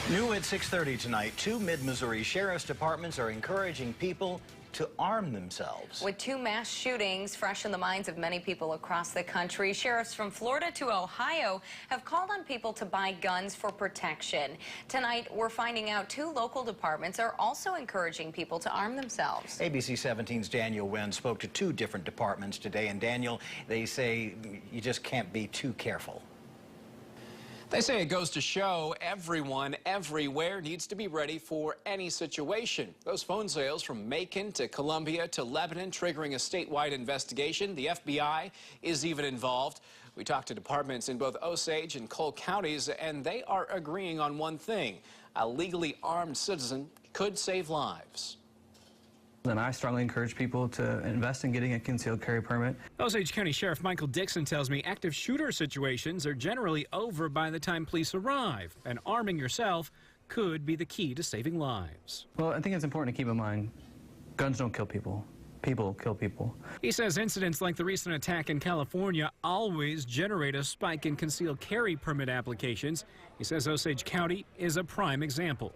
New at 6:30 tonight, two Mid-Missouri sheriff's departments are encouraging people to arm themselves. With two mass shootings fresh in the minds of many people across the country, sheriffs from Florida to Ohio have called on people to buy guns for protection. Tonight, we're finding out two local departments are also encouraging people to arm themselves. ABC 17's Daniel Wynn spoke to two different departments today, and Daniel, they say you just can't be too careful. They say it goes to show everyone, everywhere needs to be ready for any situation. Those phone sales from Macon to Columbia to Lebanon triggering a statewide investigation. The FBI is even involved. We talked to departments in both Osage and Cole counties, and they are agreeing on one thing. A legally armed citizen could save lives. And I strongly encourage people to invest in getting a concealed carry permit. Osage County Sheriff Michael Dixon tells me active shooter situations are generally over by the time police arrive, and arming yourself could be the key to saving lives. Well, I think it's important to keep in mind, guns don't kill people. People kill people. He says incidents like the recent attack in California always generate a spike in concealed carry permit applications. He says Osage County is a prime example.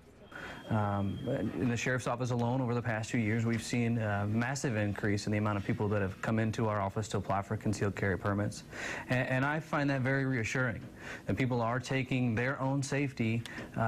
In the sheriff's office alone, over the past few years, we've seen a massive increase in the amount of people that have come into our office to apply for concealed carry permits. And I find that very reassuring, that people are taking their own safety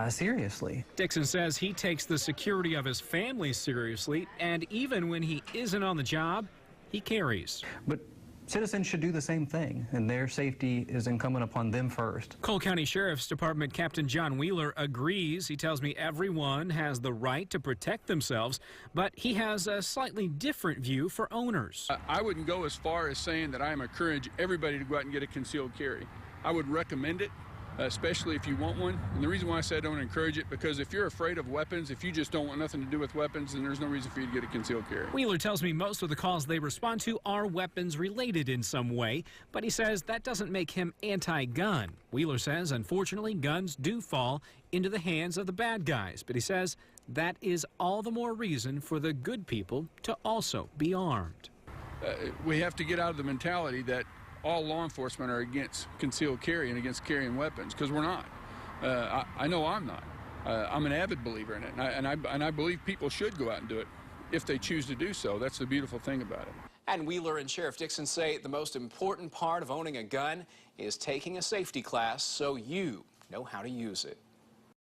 seriously. Dixon says he takes the security of his family seriously, and even when he isn't on the job, he carries. But citizens should do the same thing, and their safety is incumbent upon them first. Cole County Sheriff's Department Captain John Wheeler agrees. He tells me everyone has the right to protect themselves, but he has a slightly different view for owners. I wouldn't go as far as saying that I am encouraging everybody to go out and get a concealed carry. I would recommend it, especially if you want one. And the reason why I say I don't encourage it, because if you're afraid of weapons, if you just don't want nothing to do with weapons, then there's no reason for you to get a concealed carry. Wheeler tells me most of the calls they respond to are weapons related in some way, but he says that doesn't make him anti-gun. Wheeler says, unfortunately, guns do fall into the hands of the bad guys, but he says that is all the more reason for the good people to also be armed. We have to get out of the mentality that all law enforcement are against concealed carry and against carrying weapons, because we're not. I know I'm not. I'm an avid believer in it, and I believe people should go out and do it if they choose to do so. That's the beautiful thing about it. And Wheeler and Sheriff Dixon say the most important part of owning a gun is taking a safety class so you know how to use it.